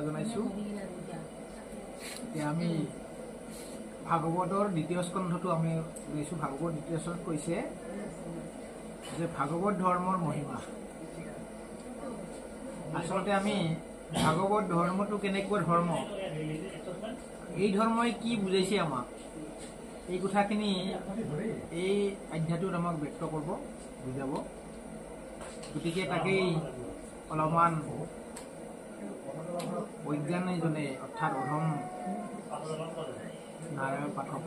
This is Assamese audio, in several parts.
জনাইছোঁ আমি ভাগৱতৰ দ্বিতীয় স্কন্ধটো আমি লৈছোঁ। ভাগৱত দ্বিতীয় স্কন্ধত কৈছে যে ভাগৱত ধৰ্মৰ মহিমা। আচলতে আমি ভাগৱত ধৰ্মটো কেনেকুৱা ধৰ্ম, এই ধৰ্মই কি বুজাইছে আমাক, এই কথাখিনি এই অধ্যায়টোত আমাক ব্যক্ত কৰিব, বুজাব। গতিকে তাকেই অলপমান বৈজ্ঞানিকজনে অৰ্থাৎ অধম নাৰায়ণ পাঠক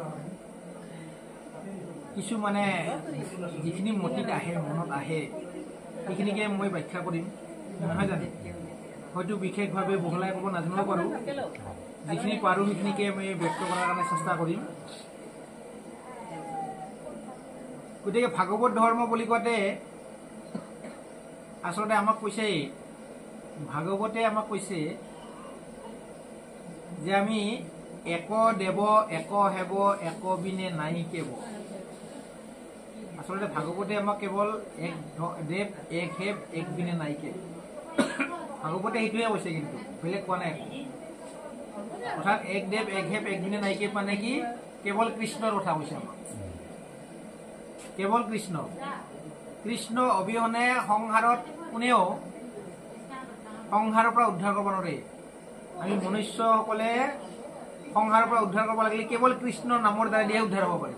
কিছু মানে যিখিনি মতিত আহে, মনত আহে, সেইখিনিকে মই ব্যাখ্যা কৰিম, নহয় জানো? হয়তো বিশেষভাৱে বহলাই ক'ব নাজানিব পাৰোঁ, যিখিনি পাৰোঁ সেইখিনিকে মই ব্যক্ত কৰাৰ কাৰণে চেষ্টা কৰিম। গতিকে ভাগৱত ধৰ্ম বুলি কওঁতে আচলতে আমাক কৈছে, ভাগৱতে আমাক কৈছে যে আমি এক দেৱ এক হেব এক বিনে নাই কেৱ। আচলতে ভাগৱতে আমাক কেৱল এক দেৱ এক হেব এক বিনে নাইকে, ভাগৱতে সেইটোৱে কৈছে, কিন্তু বেলেগ কোৱা নাই। অৰ্থাৎ এক দেৱ এক হেব এক বিনে নাইকে মানে কি, কেৱল কৃষ্ণৰ কথা কৈছে আমাক, কেৱল কৃষ্ণ। কৃষ্ণ অবিহনে সংসাৰত কোনেও সংসাৰৰ পৰা উদ্ধাৰ কৰিব নোৱাৰে। আমি মনুষ্যসকলে সংসাৰৰ পৰা উদ্ধাৰ কৰিব লাগিলে কেৱল কৃষ্ণৰ নামৰ দ্বাৰা দিয়ে উদ্ধাৰ হ'ব পাৰে।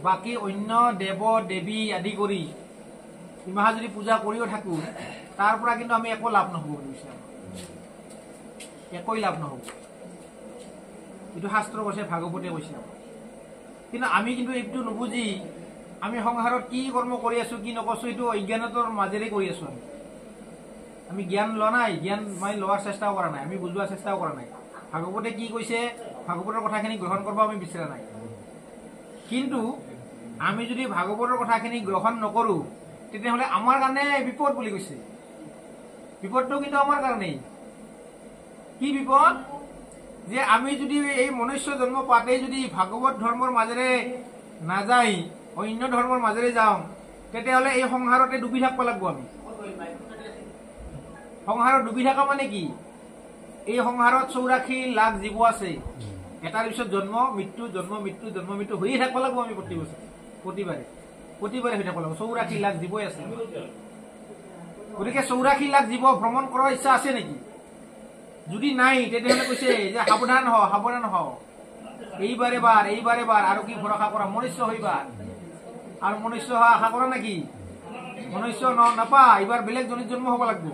বাকী অন্য দেৱ দেৱী আদি কৰি ইমাহা যদি পূজা কৰিও থাকোঁ, তাৰ পৰা কিন্তু আমি একো লাভ নহ'ব বুলি কৈছে, একোই লাভ নহ'ব। এইটো শাস্ত্ৰ কৈছে, ভাগৱতে কৈছে। কিন্তু আমি কিন্তু এইটো নুবুজি আমি সংসাৰত কি কৰ্ম কৰি আছোঁ, কি নকৰিছোঁ, এইটো অজ্ঞানতাৰ মাজেৰে কৰি আছোঁ। আমি জ্ঞান লোৱা নাই, জ্ঞান মানে লোৱাৰ চেষ্টাও কৰা নাই, আমি বুজোৱাৰ চেষ্টাও কৰা নাই। ভাগৱতে কি কৈছে, ভাগৱতৰ কথাখিনি গ্ৰহণ কৰিব আমি বিচৰা নাই। কিন্তু আমি যদি ভাগৱতৰ কথাখিনি গ্ৰহণ নকৰোঁ, তেতিয়াহ'লে আমাৰ কাৰণে বিপদ বুলি কৈছে। বিপদটো কিন্তু আমাৰ কাৰণেই। কি বিপদ? যে আমি যদি এই মনুষ্য জন্ম পাতেই যদি ভাগৱত ধৰ্মৰ মাজেৰে নাযায়, অন্য ধৰ্মৰ মাজেৰে যাওঁ, তেতিয়াহ'লে এই সংসাৰতে ডুবি থাকিব লাগিব। আমি সংসাৰত ডুবি থকা মানে কি, এই সংসাৰত 84 লাখ জীৱ আছে, এটাৰ পিছত জন্ম মৃত্যু জন্ম মৃত্যু জন্ম মৃত্যু হৈয়ে থাকিব লাগিব। আমি প্ৰতি বছৰ প্ৰতিবাৰে হৈ থাকিব লাগিব। 84 লাখ জীৱই আছে। গতিকে 84 লাখ জীৱ ভ্ৰমণ কৰাৰ ইচ্ছা আছে নেকি? যদি নাই, তেতিয়াহ'লে কৈছে যে সাৱধান হ, সাৱধান হ, এইবাৰ এবাৰ আৰু কি ভৰসা কৰা, মনুষ্য হইবা। আৰু মনুষ্য হোৱা আশা কৰা নেকি? মনুষ্য নাপা, এইবাৰ বেলেগ জনিত জন্ম হ'ব লাগিব।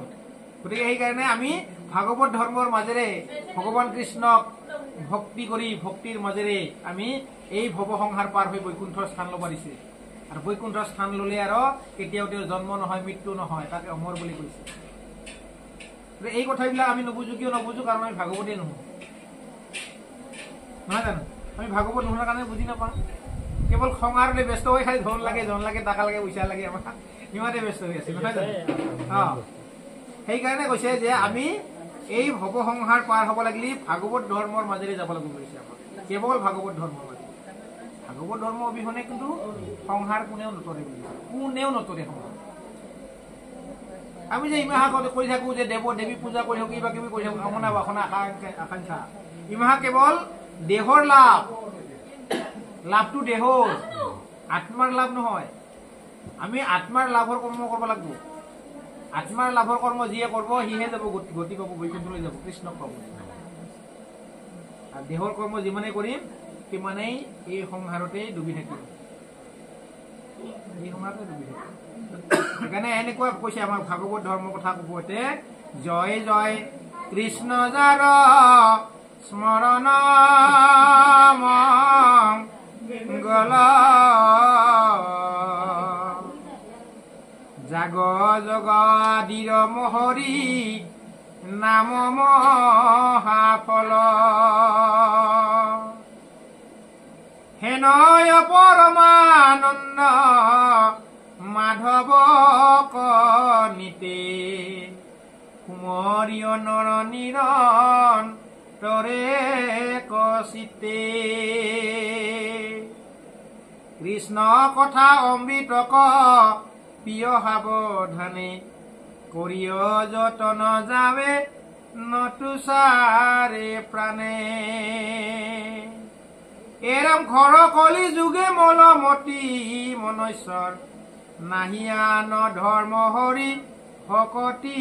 গতিকে সেইকাৰণে আমি ভাগৱত ধৰ্মৰ মাজেৰে ভগৱান কৃষ্ণক ভক্তি কৰি, ভক্তিৰ মাজেৰে আমি এই ভৱ সংসাৰ পাৰ হৈ বৈকুণ্ঠৰ স্থান ল'ব দিছে। আৰু বৈকুণ্ঠৰ স্থান ল'লে আৰু কেতিয়াও তেওঁৰ জন্ম নহয়, মৃত্যু নহয়, তাকে অমৰ বুলি কৈছে। এই কথাবিলাক আমি নুবুজো। কিয় নুবুজো? কাৰণ আমি ভাগৱতেই নহয়, নহয় জানো? আমি ভাগৱত নোহোৱাৰ কাৰণে বুজি নাপাওঁ। কেৱল খঙাৰতে ব্যস্ত হৈ খালি ধন লাগে, টাকা লাগে, পইচা লাগে, আমাৰ ইমানতে ব্যস্ত হৈ আছে, নহয় জানো? সেইকাৰণে কৈছে যে আমি এই ভৱ সংসাৰ পাৰ হ'ব লাগিলে ভাগৱত ধৰ্মৰ মাজেৰে যাব লাগিব কৈছে আমাক, কেৱল ভাগৱত ধৰ্মৰ মাজেৰে। ভাগৱত ধৰ্ম অবিহনে কিন্তু সংসাৰ কোনেও নতৰে বুলি, কোনেও নতৰে সংসাৰ। আমি যে ইমাহা কৰি থাকোঁ, যে দেৱ দেৱী পূজা কৰি থাকোঁ, কিবা কিবি কৰি থাকোঁ, কামনা বাসনা আকাংক্ষা, ইমাহা কেৱল দেহৰ লাভ, লাভটো দেহৰ, আত্মাৰ লাভ নহয়। আমি আত্মাৰ লাভৰ কৰ্ম কৰিব লাগিব। আত্মাৰ লাভৰ কৰ্ম যিয়ে কৰিব সিহে যাব, গতি পাব, বৈকুণ্ঠলৈ যাব, কৃষ্ণক পাব। আৰু দেহৰ কৰ্ম যিমানেই কৰিম সিমানেই এই সংসাৰতেই ডুবি থাকিম, এই সংসাৰতে ডুবি থাকিম। সেইকাৰণে এনেকুৱা কৈছে আমাক ভাগৱত ধৰ্মৰ কথা ক'বতে, জয় জয় কৃষ্ণ যাৰ স্মৰণ মংগল, জাগ জগদীৰ মহৰি নাম মহাফল, হেনয় পৰমানন্দ মাধৱ কনিতে, কুমৰীয় নৰ নিৰন্তৰে কচিতে, কৃষ্ণ কথা অমৃত প্ৰিয় সাৱধানে, কৰিয় যতন যাবে নতুচাৰে প্ৰাণে এৰম ঘৰ কলি যুগে মলমতি মনুষ্যৰ নাহিয়া ন ধৰ্ম হৰি ভকতি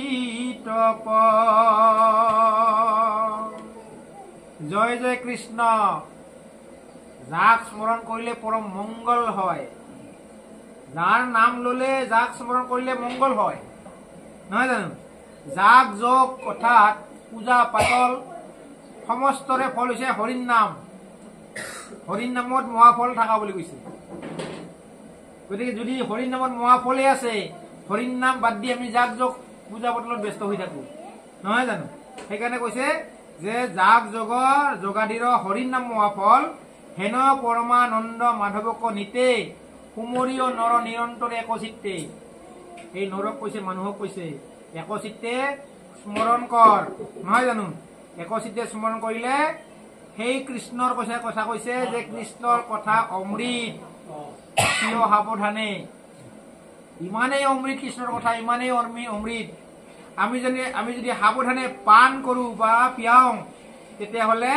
তপ জয় জয় কৃষ্ণ যাক স্মৰণ কৰিলে পৰম মংগল হয় যাৰ নাম ললে যাক স্মৰণ কৰিলে মংগল হয় নহয় জানো যাক যোগ অৰ্থাৎ পূজা পাতল সমস্তৰে ফল হৈছে হৰিৰ নাম হৰিৰ নামত মহাফল থকা বুলি কৈছে গতিকে যদি হৰিৰ নামত মহাফলে আছে হৰিৰ নাম বাদ দি আমি যাক যোগ পূজা পাতলত ব্যস্ত হৈ থাকো নহয় জানো সেইকাৰণে কৈছে যে যাক যোগৰ যোগাধীৰ হৰিৰ নাম মহাফল হেন পৰমানন্দ মাধৱক নিতে কুমৰীয় নৰ নিৰন্তৰে একচিত্তে এই নৰক কৈছে মানুহক কৈছে একচিত্তে স্মৰণ কৰ নহয় জানো একচিত্তে স্মৰণ কৰিলে সেই কৃষ্ণৰ কথা কৈছে যে কৃষ্ণৰ কথা অমৃত প্ৰিয় সাৱধানে ইমানেই অমৃত কৃষ্ণৰ কথা ইমানেই অমৃত আমি যদি সাৱধানে পান কৰো বা পিয়াও তেতিয়াহ'লে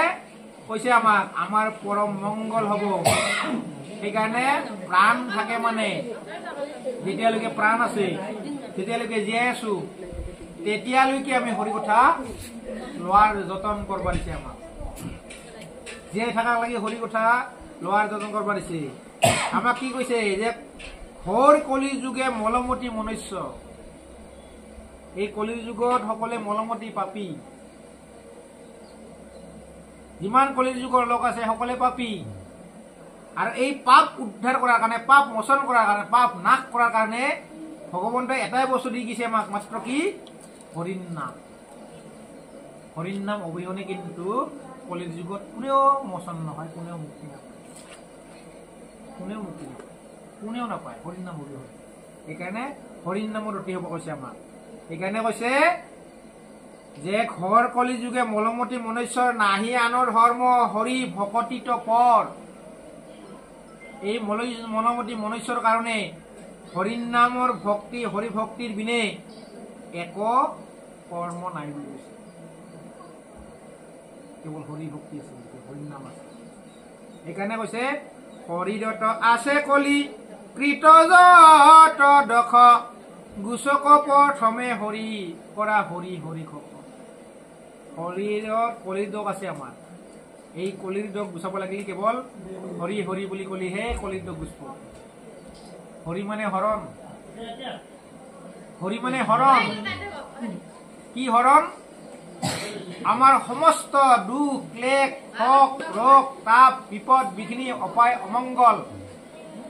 কৈছে আমাক আমাৰ পৰম মংগল হ'ব সেইকাৰণে প্ৰাণ থাকে মানে যেতিয়ালৈকে প্ৰাণ আছে তেতিয়ালৈকে জীয়াই আছো তেতিয়ালৈকে আমি হৰি কথা লোৱাৰ যতন কৰিব দিছে আমাক জীয়াই থকাৰ লাগি হৰি কথা লোৱাৰ যতন কৰিব দিছে আমাক কি কৈছে যে ঘোৰ কলি যুগে মলমতি মনুষ্য এই কলিৰ যুগত সকলে মলমতি পাপী যিমান কলিৰ যুগৰ লোক আছে সকলে পাপী আৰু এই পাপ উদ্ধাৰ কৰাৰ কাৰণে পাপ মোচন কৰাৰ কাৰণে পাপ নাশ কৰাৰ কাৰণে ভগৱন্তই এটাই বস্তু দি দিছে আমাক মাত্ৰ কি হৰিৰ নাম অবিহনে কিন্তু কলিৰ যুগত কোনেও মোচন নহয় কোনেও মুক্তি নাপায় কোনেও নাপায় হৰিৰ নাম অবিহনে সেইকাৰণে হৰিৰ নামত ৰতি হ'ব কৈছে আমাক সেইকাৰণে কৈছে যে ঘৰ কলি যুগে মলমতি মনুষ্যৰ নাহি আনৰ ধৰ্ম হৰি ভকতিত পৰ এই মলমতি মনুষ্যৰ কাৰণে হৰিৰ নামৰ ভক্তি হৰি ভক্তিৰ বিনে একো কৰ্ম নাই বুলি কৈছে কেৱল হৰি ভক্তি আছে হৰিৰ নাম আছে সেইকাৰণে কৈছে শৰীৰত আছে কলি কৃতযত দখ গুচক প্ৰথমে হৰি কৰা হৰি হৰি খক শৰীৰত কলিৰ দোষ আছে আমাৰ এই কলিৰ দোষ গুচাব লাগিলে কেৱল হৰি হৰি বুলি কলিহে কলিৰ দোষ গুচব হৰি মানে হৰণ হৰি মানে হৰণ কি হৰণ আমাৰ সমস্ত দুখ ক্লেশ শোক ৰোগ তাপ বিপদ বিঘিনি অপায় অমংগল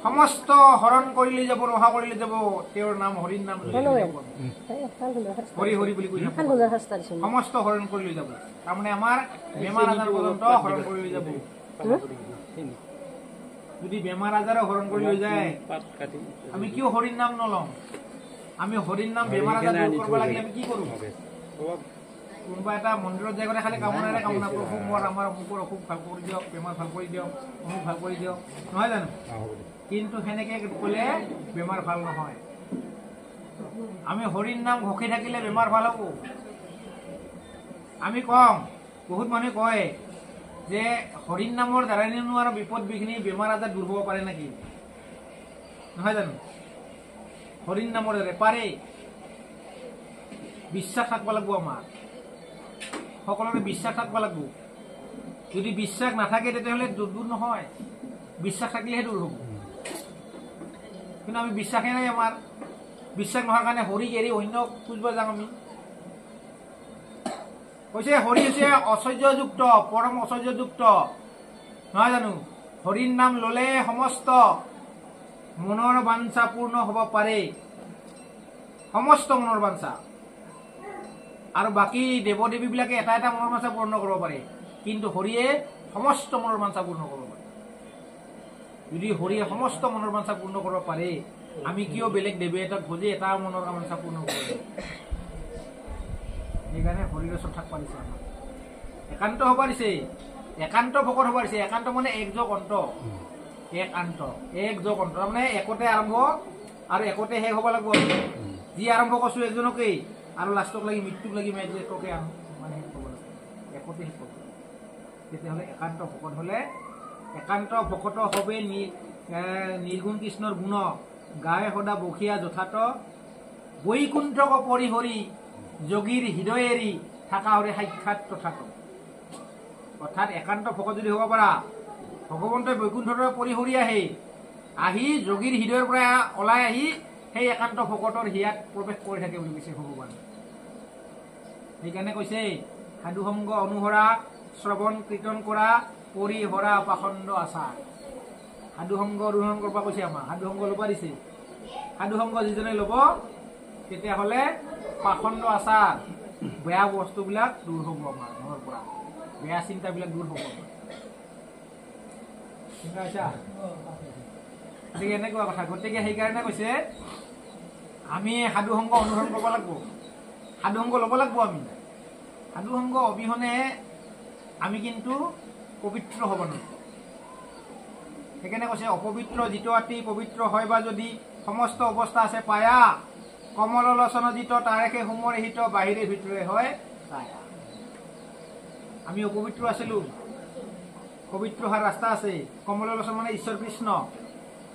সমস্ত হৰণ কৰি লৈ যাব ৰহা কৰি লৈ যাব তেওঁৰ নাম হৰিৰ নাম হৰি হৰি বুলি কৈ সমস্ত হৰণ কৰি লৈ যাব তাৰমানে আমাৰ বেমাৰ আজাৰ পৰ্যন্ত হৰণ কৰি লৈ যাব যদি বেমাৰ আজাৰো হৰণ কৰি লৈ যায় আমি কিয় হৰিৰ নাম নলওঁ আমি হৰিৰ নাম বেমাৰ আজাৰ দূৰ কৰিব লাগিলে আমি কি কৰো কোনোবা এটা মন্দিৰত যাই গ'লে খালি কামনাৰে কামনা প্ৰভু মোৰ আমাৰ অমুকৰ অসুখ ভাল কৰি দিয়ক বেমাৰ ভাল কৰি দিয়ক অমুক ভাল কৰি দিয়ক নহয় জানো কিন্তু সেনেকে ক'লে বেমাৰ ভাল নহয় আমি হৰিৰ নাম ঘঁকি থাকিলে বেমাৰ ভাল হ'ব আমি কম বহুত মানুহে কয় যে হৰিৰ নামৰ দ্বাৰাইনো আৰু বিপদ বিঘিনি বেমাৰ আজাৰ দূৰ হ'ব পাৰে নেকি নহয় জানো হৰিৰ নামৰ দ্বাৰা পাৰে বিশ্বাস থাকিব লাগিব আমাৰ সকলোৰে বিশ্বাস থাকিব লাগিব যদি বিশ্বাস নাথাকে তেতিয়াহ'লে দূৰ নহয় বিশ্বাস থাকিলেহে দূৰ হ'ব কিন্তু আমি বিশ্বাসেই নাই আমাৰ বিশ্বাস নোহোৱাৰ কাৰণে হৰিক এৰি অন্য খুজিব যাওঁ আমি কৈছে হৰি হৈছে ঐশ্বৰ্যযুক্ত পৰম ঐশ্বৰ্যযুক্ত নহয় জানো হৰিৰ নাম ললে সমস্ত মনৰ বাঞ্ছা পূৰ্ণ হ'ব পাৰে সমস্ত মনৰ বাঞ্ছা আৰু বাকী দেৱ দেৱীবিলাকে এটা এটা মনৰ বাঞ্ছা পূৰ্ণ কৰিব পাৰে কিন্তু হৰিয়ে সমস্ত মনৰ বাঞ্ছা পূৰ্ণ কৰিব পাৰে যদি হৰিয়ে সমস্ত মনৰ বাঞ্ছা পূৰ্ণ কৰিব পাৰে আমি কিয় বেলেগ দেৱী এটাক খুজি এটা মনৰ বাঞ্ছা পূৰ্ণ কৰিব সেইকাৰণে হৰিৰ ওচৰত থাকিব দিছে আমাক একান্ত হ'ব দিছে একান্ত ভকত হ'ব দিছে একান্ত মানে একযোগ অন্ত একযোগ অন্ত তাৰমানে একতে আৰম্ভ আৰু একতে শেষ হ'ব লাগিব যি আৰম্ভ কৰিছো একজনকেই আৰু লাষ্টক লাগি মৃত্যুক লাগি মই একোকে মানে ভকতে শেষ কৰিব। তেতিয়াহ'লে একান্ত ভকত হ'লে একান্ত ভকত হবে নিৰ্গুণ কৃষ্ণৰ গুণ গায়ে সদা বসিয়া যথাৰ্থ বৈকুণ্ঠক পৰিহৰি যোগীৰ হৃদয় এৰি থাকা হৰে সাক্ষাৎ তথাৰ্থ। অৰ্থাৎ একান্ত ভকত যদি হ'ব পাৰা, ভগৱন্তই বৈকুণ্ঠৰ পৰিহৰি আহি যোগীৰ হৃদয়ৰ পৰা ওলাই আহি সেই একান্ত ভকতৰ হিয়াত প্ৰৱেশ কৰি থাকে বুলি কৈছে ভগৱান। সেইকাৰণে কৈছে সাধুসংগ অনুসৰা শ্ৰৱণ কীৰ্তন কৰা পৰিহৰা পাখণ্ড আচাৰ। সাধুসংগ অনুসৰণ কৰিব কৈছে আমাক, সাধুসংগ ল'ব দিছে। সাধুসংগ যিজনে ল'ব তেতিয়াহ'লে পাখণ্ড আচাৰ বেয়া বস্তুবিলাক দূৰ হ'ব আমাৰ মনৰ পৰা, বেয়া চিন্তাবিলাক দূৰ হ'ব। চিন্তা হৈছে গতিকে এনেকুৱা কথা। গতিকে সেইকাৰণে কৈছে আমি সাধুসংগ অনুসৰণ কৰিব লাগিব, সাধুসংগ ল'ব লাগিব। আমি সাধুসংগ অবিহনে আমি কিন্তু পবিত্ৰ হ'ব নোৱাৰোঁ। সেইকাৰণে কৈছে অপবিত্ৰ যিটো অতি পবিত্ৰ হয় বা যদি সমস্ত অৱস্থা আছে পায়া কমল লোচন যিটো তাৰেকে হোমৰ হিত বাহিৰে ভিতৰে হয় ছায়া। আমি অপবিত্ৰ আছিলোঁ, পবিত্ৰ হোৱাৰ ৰাস্তা আছে। কমল লোচন মানে ঈশ্বৰ কৃষ্ণ,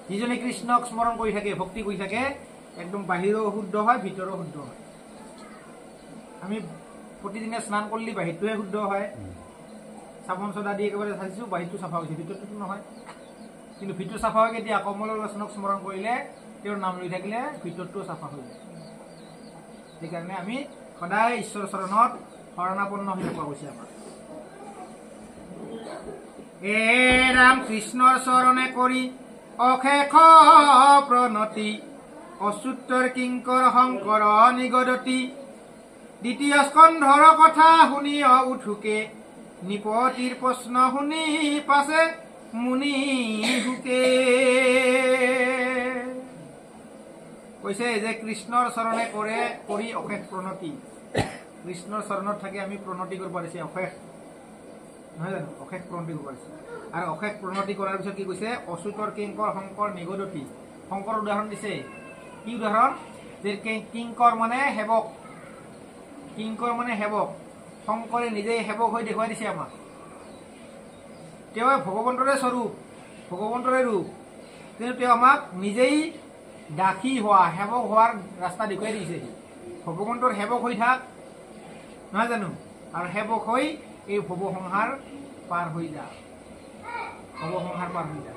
যিজনে কৃষ্ণক স্মৰণ কৰি থাকে, ভক্তি কৰি থাকে, একদম বাহিৰো শুদ্ধ হয় ভিতৰো শুদ্ধ হয়। আমি প্ৰতিদিনে স্নান কৰিলে বাহিৰটোহে শুদ্ধ হয়, চাবোন চদা দি একেবাৰে চাইছোঁ বাহিৰটো চাফা হৈছে, ভিতৰটোতো নহয়। কিন্তু ভিতৰ চাফা হয় কেতিয়া? কমল লোচনক স্মৰণ কৰিলে, তেওঁৰ নাম লৈ থাকিলে ভিতৰটোও চাফা হৈ যায়। সেইকাৰণে আমি সদায় ঈশ্বৰ চৰণত শৰণাপন্ন হৈ পোৱা গৈছে আমাক। এ ৰাম কৃষ্ণৰ চৰণে কৰি অশেষ প্ৰণতি অচ্যুতৰ কিংকৰ শংকৰ নিগদতি দ্বিতীয় স্কন্ধৰ কথা শুনি উঠুকে নিপতিৰ প্ৰশ্ন শুনি পাছে মুনি হুকে। কৈছে যে কৃষ্ণৰ চৰণে কৰি অশেষ প্ৰণতি, কৃষ্ণৰ চৰণত থাকি আমি প্ৰণতি কৰিব পাৰিছে, অশেষ নহয় জানো? অশেষ প্ৰণতি কৰিব পাৰিছে। আৰু অশেষ প্ৰণতি কৰাৰ পিছত কি কৈছে? অচ্যুতৰ কিংকৰ শংকৰ নিগদতি। শংকৰ উদাহৰণ দিছে। কি উদাহৰণ? যে কিংকৰ মানে সেৱক, কিংকৰ মানে সেৱক। শংকৰে নিজেই সেৱক হৈ দেখুৱাই দিছে আমাক। তেওঁ ভগৱন্তৰে স্বৰূপ, ভগৱন্তৰে ৰূপ, কিন্তু তেওঁ আমাক নিজেই দাসী হোৱা, সেৱক হোৱাৰ ৰাস্তা দেখুৱাই দিছে। ভগৱন্তৰ সেৱক হৈ থাক, নহয় জানো? আৰু সেৱক হৈ এই ভৱ সংসাৰ পাৰ হৈ যা, ভৱ সংসাৰ পাৰ হৈ যা।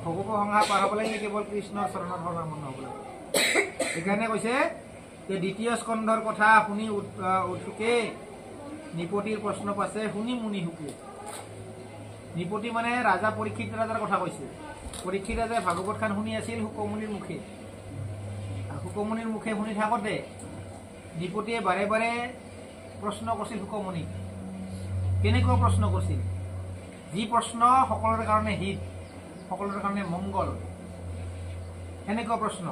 ভৱ সংসাৰ পাৰ হ'ব লাগিলে কেৱল কৃষ্ণৰ চৰণত শৰণাপন্ন হ'ব লাগে। সেইকাৰণে কৈছে যে দ্বিতীয় স্কন্ধৰ কথা শুনি উঠুকে নিপতিৰ প্ৰশ্ন পাছে শুনি মুনি হুকে। নিপতি মানে ৰাজা পৰীক্ষিত ৰাজাৰ কথা কৈছে। পৰীক্ষিত ৰাজাই ভাগৱতখন শুনি আছিল শুকমুনিৰ মুখে। আৰু শুকমুনিৰ মুখে শুনি থাকোঁতে নিপতিয়ে বাৰে বাৰে প্ৰশ্ন কৰিছিল শুকমুনিক। কেনেকুৱা প্ৰশ্ন কৰিছিল? যি প্ৰশ্ন সকলোৰে কাৰণে হিত, সকলোৰে কাৰণে মংগল। সেনেকুৱা প্ৰশ্ন।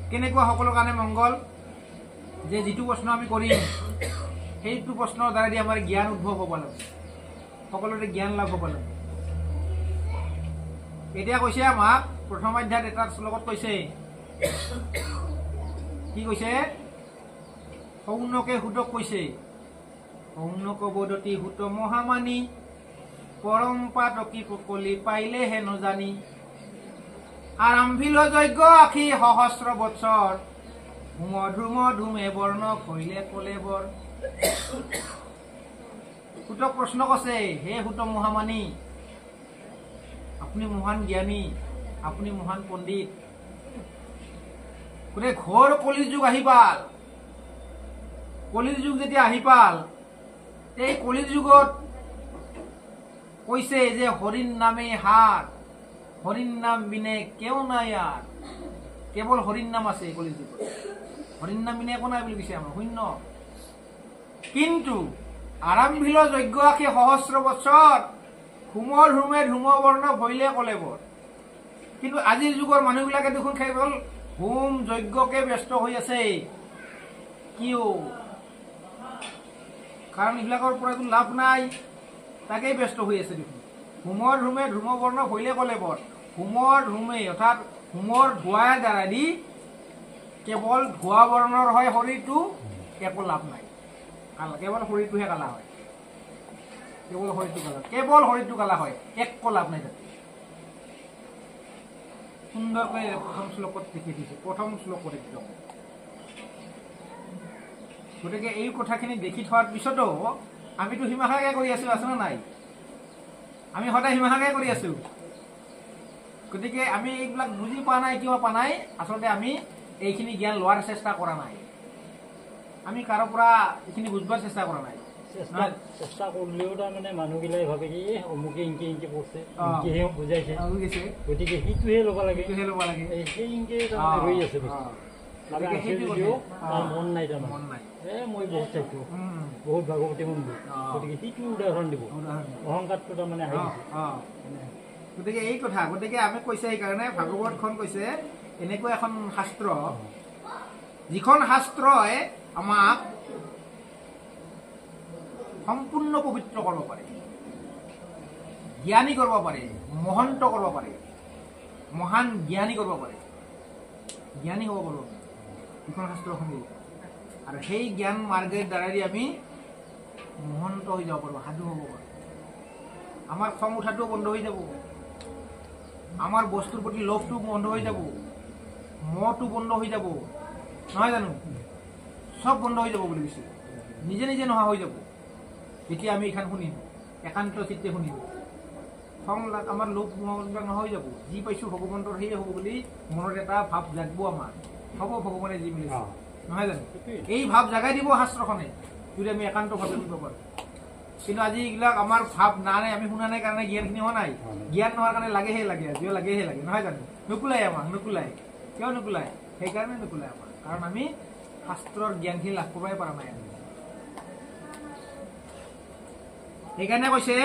কেনেকুৱা সকলোৰ কাৰণে মংগল? যে যিটো প্ৰশ্ন আমি কৰিম সেইটো প্ৰশ্নৰ দ্বাৰাদি আমাৰ জ্ঞান উদ্ভৱ হ'ব লাগে, সকলোৰে জ্ঞান লাভ হ'ব লাগে। এতিয়া কৈছে আমাক প্ৰথম অধ্যায়ত এটা শ্লোকত কৈছে, কি কৈছে? সৌনকে সুতক কৈছে, সৌনক বদতি সুত মহামানী পৰম্পা টকি পকলি পাইলেহে নজানি আৰম্ভিল যজ্ঞ আখি সহস্ৰ বৎসৰ ধুম ধুম ধুমে বৰ্ণ ভৈলে কলে বৰ। সুতক প্ৰশ্ন কৰিছে, হে সুত মহামানী, আপুনি মহান জ্ঞানী, আপুনি মহান পণ্ডিত, গোটেই ঘোৰ কলিৰ যুগ আহি পাল। কলিৰ যুগ যেতিয়া আহি পাল, এই কলিৰ যুগত কৈছে যে হৰিৰ নামে হার, হরির নাম বিনে কেউ নাই আর। কেবল হরির নাম আছে কলির যুগত, হরির নাম বিনে একো নাই বুলি কৈছে আমাৰ শূন্য। কিন্তু আৰম্ভিল যজ্ঞ আখি সহস্ৰ বছৰ ধুমৰ ধুমে ধুম বৰ্ণ ভৈলে কলে বৰ। কিন্তু আজিৰ যুগৰ মানুহবিলাকে দেখোন কেৱল হোম যজ্ঞকে ব্যস্ত হৈ আছে। কিয়? কাৰণ এইবিলাকৰ পৰা একো লাভ নাই, তাকেই ব্যস্ত হৈ আছে দেখোন। হোমৰ ধুমে ধুম বৰ্ণ ভৈলে কলে বৰ। হোমৰ ধুমে অৰ্থাৎ হোমৰ ধোঁৱাৰ দ্বাৰা দি কেৱল ধোঁৱা বৰ্ণৰ হয় শৰীৰটো, একো লাভ নাই। কেৱল শৰীৰটোহে কালা হয়, কেৱল শৰীৰটো কালা হয়, একো লাভ নাই তাতে। সুন্দৰকৈ প্ৰথম শ্লোকত লিখি দিছে, প্ৰথম শ্লোকত একদম। গতিকে এই কথাখিনি দেখি থোৱাৰ পিছতো আমিতো সীমাখাকে কৰি আছো, আছে নে নাই? আমি সদায় সীমাখাকে কৰি আছো। গতিকে আমি এইবিলাক বুজি পোৱা নাই, কিয় পোৱা নাই? আচলতে আমি এইখিনি জ্ঞান লোৱাৰ চেষ্টা কৰা নাই, আমি কাৰো পৰা এইখিনি বুজবাৰ চেষ্টা কৰা নাই। চেষ্টা কৰলেও তাৰমানে মানুহগিলাই ভাবে কি অমুকে ইংকে ইংকে পড়ছে, ইংকেহে বুজাইছে, গতিকে সেইটোহে ল'ব লাগে, সেই ইংকে তাৰমানে ৰৈ আছে মন নাই তাৰমানে। মই বহুত চাইছো, বহুত ভাগৱতী শুনলো, গতিকে সেইটো উদাহৰণ দিব, অহংকাৰটো তাৰমানে আহি গৈছে। গতিকে এই কথা, গতিকে আমি কৈছে সেইকাৰণে ভাগৱতখন কৈছে এনেকুৱা এখন শাস্ত্ৰ, যিখন শাস্ত্ৰই আমাক সম্পূৰ্ণ পবিত্ৰ কৰিব পাৰে, জ্ঞানী কৰিব পাৰে, মহন্ত কৰিব পাৰে, মহান জ্ঞানী কৰিব পাৰে, জ্ঞানী হ'ব পাৰোঁ যিখন শাস্ত্ৰ শুনি। আৰু সেই জ্ঞান মাৰ্গৰ দ্বাৰাই আমি মহন্ত হৈ যাব পাৰোঁ, সাধু হ'ব পাৰোঁ। আমাৰ খং উঠাটোও বন্ধ হৈ যাব, আমাৰ বস্তুৰ প্ৰতি লোভটো বন্ধ হৈ যাব, মোহটো বন্ধ হৈ যাব, নহয় জানো? চব বন্ধ হৈ যাব বুলি কৈছে, নিজে নিজে নোহোৱা হৈ যাব যেতিয়া আমি এইখন শুনিম, একান্ত চিত্তে শুনিম। খং আমাৰ লোভ মোহবিলাক নোহোৱা হৈ যাব, যি পাইছোঁ ভগৱন্তৰ সেয়ে হ'ব বুলি মনত এটা ভাৱ জাগব আমাৰ, হ'ব ভগৱানে যি মিলিছে, নহয় জানো? এই ভাৱ জাগাই দিব শাস্ত্ৰখনে, যদি আমি একান্তভাৱে শুনিব পাৰোঁ। কিন্তু আজি এইবিলাক আমাৰ ভাৱ নাই, আমি শুনা নাই কাৰণে জ্ঞানখিনি হোৱা নাই। জ্ঞান নোহোৱাৰ কাৰণে লাগেহে লাগে, আজিও লাগেহে লাগে, নহয় জানো? নুকুলাই আমাক, নুকুলাই। কিয় নুকুলাই? সেইকাৰণে নুকুলাই আমাক, কাৰণ আমি শাস্ত্ৰৰ জ্ঞানখিনি লাভ কৰিবই পৰা নাই। সেইকাৰণে কৈছে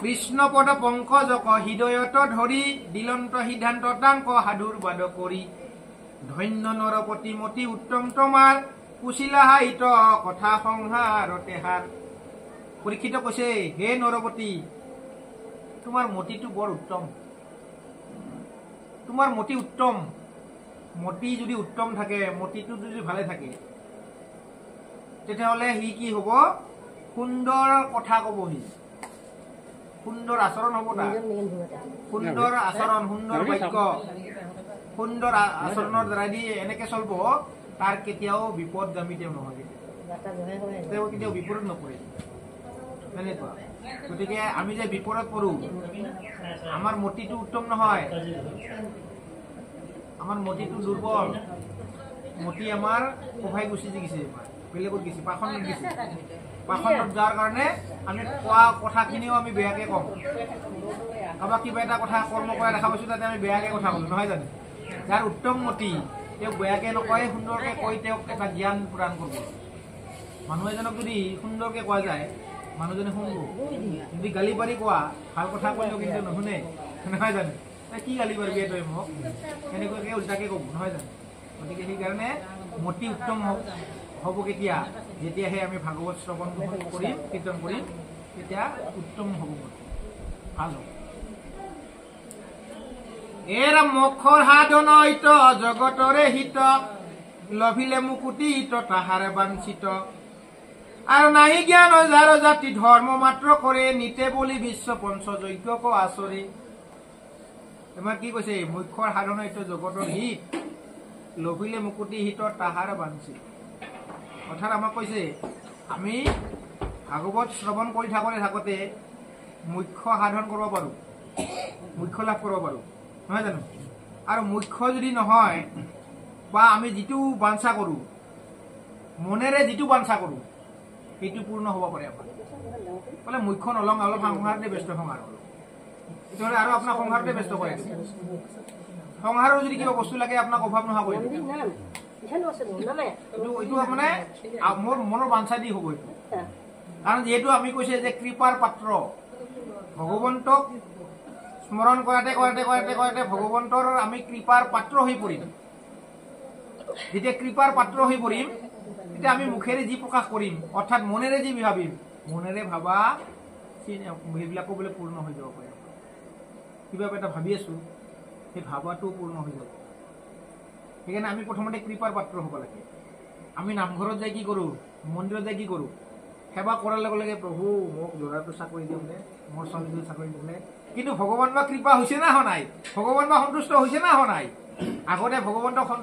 কৃষ্ণপদ পংকজক হৃদয়ত ধৰি দিলন্ত সিদ্ধান্ত তাংক সাধুৰ বাদ কৰি ধন্য নৰপতি মতি উত্তম তোমাৰ কুশিলা সাহিত্য কথা সংসাৰতে হাত। পৰীক্ষিত কৈছে, হে নৰপতি, তোমাৰ মতিটো বৰ উত্তম, তোমাৰ মতি উত্তম। মতি যদি উত্তম থাকে, মতিটো যদি ভালে থাকে, তেতিয়াহ'লে সি কি হ'ব? সুন্দৰ কথা ক'ব, সি সুন্দৰ আচৰণ হ'ব তাৰ, সুন্দৰ আচৰণ, সুন্দৰ বাক্য, সুন্দৰ আচৰণৰ দ্বাৰা দি এনেকে চলিব, তাৰ কেতিয়াও বিপদগামী তেওঁ নহয়, তেওঁ কেতিয়াও বিপদত নপৰে। তেনেকুৱা। গতিকে আমি যে বিপদত পৰোঁ, আমাৰ মতিটো উত্তম নহয়, আমাৰ মতিটো দুৰ্বল, মতি আমাৰ কোভাই গুচি গৈছে, বেলেগত গৈছে, পাখনত গৈছে। পাখনত যোৱাৰ কাৰণে আমি কোৱা কথাখিনিও আমি বেয়াকে কওঁ, কাৰোবাক কিবা এটা কথা কৰ্ম কৰা দেখা পাইছোঁ, তাতে আমি বেয়াকে কথা ক'লোঁ, নহয় জানো? যাৰ উত্তম মতি, তেওঁক বেয়াকে নকয়, সুন্দৰকে কৈ তেওঁক এটা জ্ঞান প্ৰদান কৰিব। মানুহ এজনক যদি সুন্দৰকে কোৱা যায়, মানুহজনে শুনিব। যদি গালি পাৰি কোৱা, ভাল কথা কৈও কিন্তু নুশুনে, নহয় জানো? কি গালি পাৰিবি তই মোক, এনেকুৱাকে উল্টাকে ক'ব, নহয় জানো? গতিকে সেইকাৰণে মতি উত্তম হ'ব কেতিয়া? যেতিয়াহে আমি ভাগৱত শ্ৰৱণ কৰিম, কীৰ্তন কৰিম, তেতিয়া উত্তম হ'ব, মতি ভাল হ'ব। এৰা মোক্ষৰ সাধন হিত জগতৰে হিত লভিলে মুকুতি হিত তাহাৰে বাঞ্ছিত আৰু নাহি জ্ঞান যাৰ জাতি ধৰ্ম মাত্ৰ কৰে নিতে বলি বিশ্ব পঞ্চযজ্ঞ আচৰি। তোমাৰ কি কৈছে? মুখ্যৰ সাধন হিত জগতৰ হিত লভিলে মুকুতি হিত তাহাৰে বাঞ্ছিত। অৰ্থাৎ আমাক কৈছে আমি ভাগৱত শ্ৰৱণ কৰি থাকোঁতে মুখ্য সাধন কৰিব পাৰোঁ, মুখ্য লাভ কৰিব পাৰোঁ, নহয় জানো? আৰু মুখ্য যদি নহয়, বা আমি যিটো বাঞ্ছা কৰোঁ, মনেৰে যিটো বাঞ্ছা কৰোঁ, সেইটো পূৰ্ণ হ'ব পাৰে। আমাৰ বোলে মুখ্য নলওঁ, অলপ সংসাৰতে ব্যস্ত, সংসাৰ তেতিয়াহ'লে আৰু আপোনাক সংসাৰতে ব্যস্ত কৰে। সংসাৰৰ যদি কিবা বস্তু লাগে আপোনাক অভাৱ নোহোৱা কৰি দিব, এইটো মানে মোৰ মনৰ বাঞ্ছা দি হ'ব এইটো। কাৰণ যিহেতু আমি কৈছে যে কৃপাৰ পাত্ৰ, ভগৱন্তক স্মৰণ কৰাতে কৰাতে কৰাতে কৰাতে ভগৱন্তৰ আমি কৃপাৰ পাত্ৰ হৈ পৰিম। যেতিয়া কৃপাৰ পাত্ৰ হৈ পৰিম, তেতিয়া আমি মুখেৰে যি প্ৰকাশ কৰিম, অৰ্থাৎ মনেৰে যি ভাবিম, মনেৰে ভাবা সেইবিলাকো বোলে পূৰ্ণ হৈ যাব পাৰে। কিবা এটা ভাবি আছোঁ, সেই ভাবাটো পূৰ্ণ হৈ যাব। সেইকাৰণে আমি প্ৰথমতে কৃপাৰ পাত্ৰ হ'ব লাগে। আমি নামঘৰত যাই কি কৰোঁ, মন্দিৰত যাই কি কৰোঁ, সেৱা কৰাৰ লগে লগে প্ৰভু মোক ল'ৰাটো চাকৰি দিওঁ দে, মোৰ ছোৱালীটো চাকৰি দিওঁ দে। কিন্তু ভগৱান বা কৃপা হৈছে না হোৱা নাই, ভগৱান বা সন্তুষ্ট হৈছে না হোৱা নাই। আগতে ভগৱন্তক সন্তুষ্ট